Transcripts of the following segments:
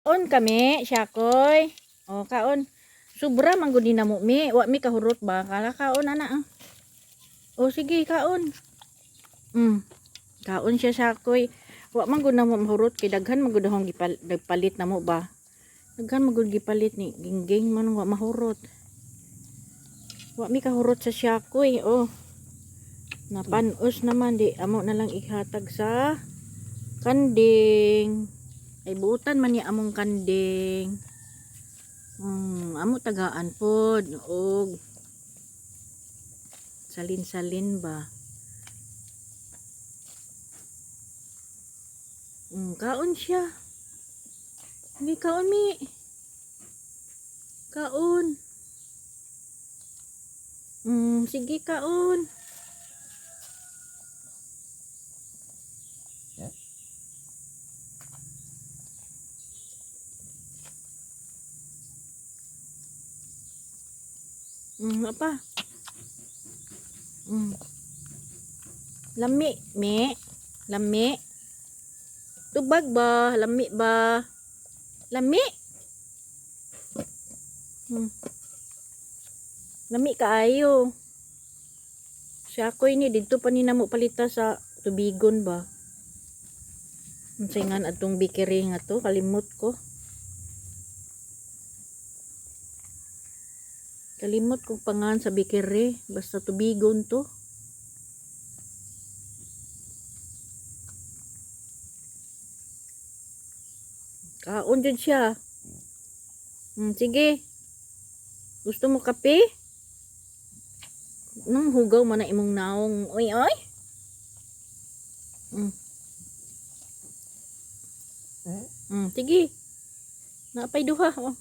Kaon kami, syakoy. O, kaon. Sobra man gud na mo mi. Wa mi kahurot ba? Kala kaon ana. O sige, kaon. Kaon siya syakoy. Wa man gud na mo mahurot kay daghan man gud akong gipalit na mo ba. Daghan man gud gipalit ni gingging man wa mahurot. Wa mi kahurot sa syakoy. O. Napanos naman di amo na lang ihatag sa kanding. Ay buutan man ni among kanding. Amo tagaan pod og salin-salin ba. Kaon siya. Hindi kaon mi. Kaon. Sige kaon. Apa? Lami, mi. Lami. Tubag ba? Lami ba? Lami. Lami kaayo. Siya ko ini dito pa ni namo palita sa tubigon ba. Unsa atong bikiri nga to, kalimot ko. Kalimot kong pangan sa bikiri, basta tubigon to. Kaon dyan siya. Sige. Gusto mo kape? Nang hugaw man na imong naong. Oy, oy. Sige. Napay duha. Oh.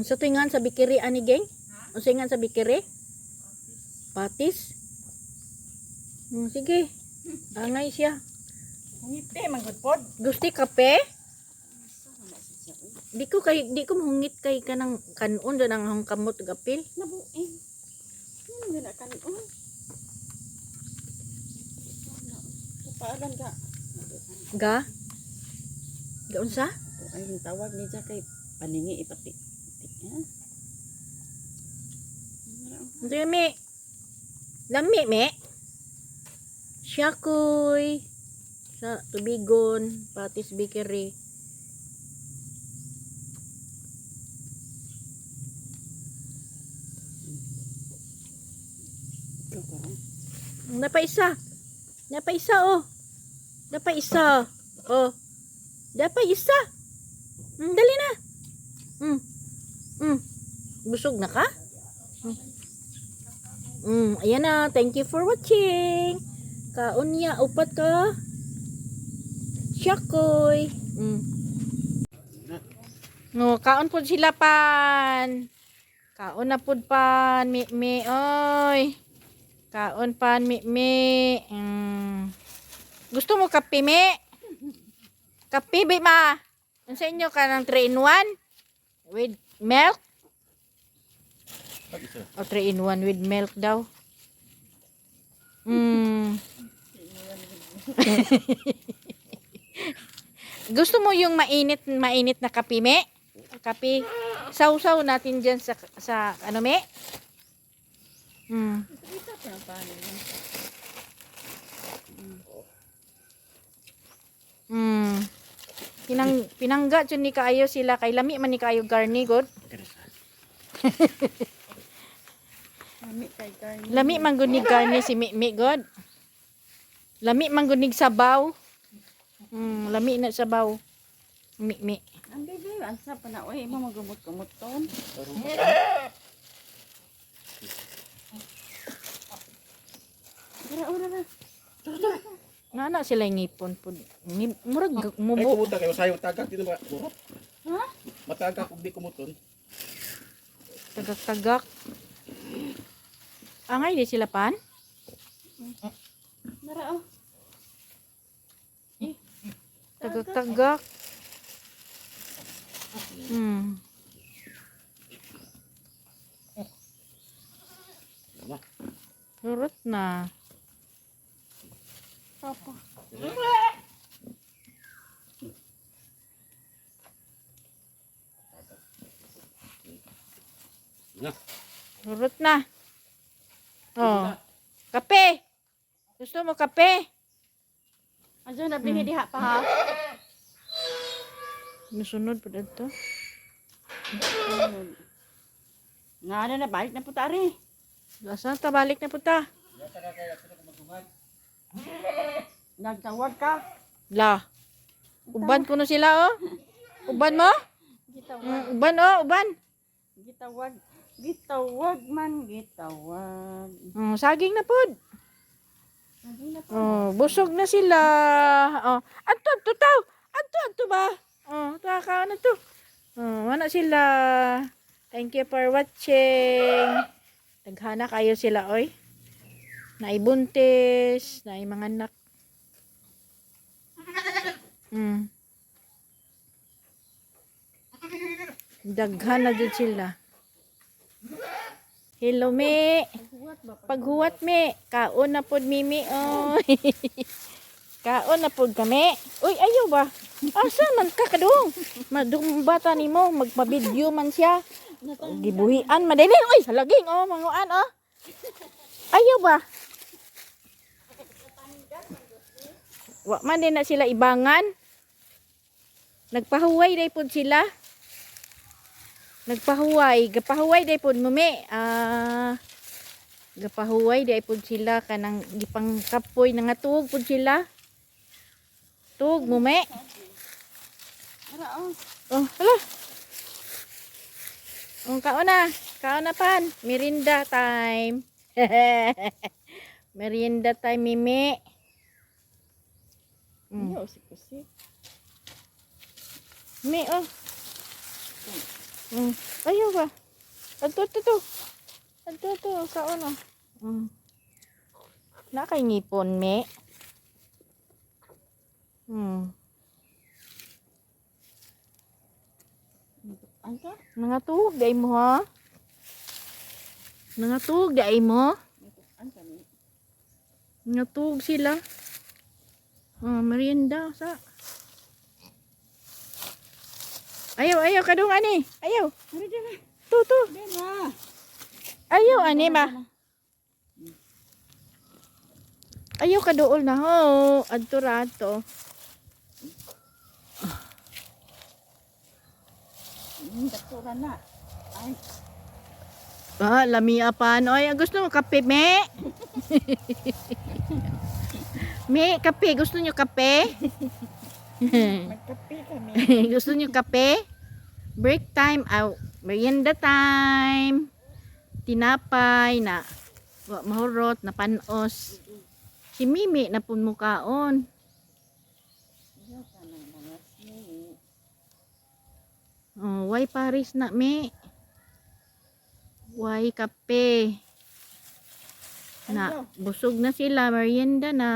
Sa tingan sa bikiri ani geng? O singan sa bikiri? Patis? Sige. Angay siya. Ngiti manggod pod. Gusti kape? Di ko mahungit kay kanang kanon do nang kamot gapil. Nabuin. Wala kanon. Paalam ka. Ga? Ga unsa? Ay tawag ni siya kay paningi ipati. Dami. Lami me. Syakoy. Sa tubigon, patis bikiri. Napaisa. Napaisa oh. Napaisa. Oh. Napaisa. Dali na. Busog na ka? Ayan na. Thank you for watching. Kaon niya. Upat ka. Syakoy. No, kaon po sila pan. Kaon na po pan. Mi. Oy. Kaon pan. Mi. Gusto mo kape, mi? Kape, ba ma? Ang sa inyo ka ng 3-in-1? With milk? O 3-in-1 with milk daw. Gusto mo yung mainit na kape, me? Kape. Sausaw natin dyan sa ano, me? Pinangga dyan ni kaayo sila. Kay lami man ni kaayo garni, god. Lami man gud ni garni si mi god. Lami man gud ni sabaw. Lami na sabaw. Mi. Ang bebe, ansa pa na oy, mo magumot-gumot ton. Ora. Nana sila ngipon po. Murag Ay, mubo. kumuta kayo sayong tagak dito ba? Ha? Matagak ug di kumuton. Tagak-tagak. Angay di sila pan? Nara oh. Tagak-tagak. Ano? Surot na. Papa. Na. Surot na. Oh. Kape. Gusto mo kape? Ajo na bingi diha pa ha. Nasunod po dito. Nga na balik na po tari. Lasang ta balik na puta. Nagtawag ka. La. Uban ko na sila oh. Uban mo? Gitawag. Uban oh, uban. Gitawag. Gitawag man gitawag. Saging na pod. Sabi na po. Busog na sila. Adto taw. Adto ba? Taka na to. Wala sila. Thank you for watching. Naghana kayo sila oy. Naibuntis, naay mga anak. Daghan na jud sila. Hello me. Paghuwat me, kaon na pod mimi oy. Kaon na pod kami. Uy, ayaw ba? Asa man ka kadung? Madung bata nimo, magpa-video man siya. Gibuhian madali. Uy, halaging oh, manguan oh. Ayaw ba? Wa man din na sila ibangan. Nagpahuway day pod sila. Nagpahuway, gapahuway day pod mumi. Gapahuway day pod sila kanang gipang kapoy na nga tuog pod sila. Tuog mumi. Ara oh. Hala. Kaon na pan. Merinda time. Merienda time, Mimi. Yo, usik-usik. Mimi, oh. Ayaw ba? Adto. Kaon, oh. Nakay ngipon, Mi. Anta? Nangatug, day mo, ha? Nangatug, day mo. Anta ni. Nangatug sila. Merienda, sa. Ayaw, kadung, ani. Ayaw. Ari dira. Tu. Dira. Ayaw, ani ba? Ayaw kaduol na, ho. Adto rato. Datura na. Ay, Lamia pa. Oy, gusto mo kape, me? Me, kape. Gusto nyo kape? magkape kami. Gusto nyo kape? Break time. Merienda time. Tinapay na mahurot na panos. Si Mimi na pun mukaon. Yo kanang mga sini. Why Paris na, me? Why kape? Na, busog na sila. Merienda na.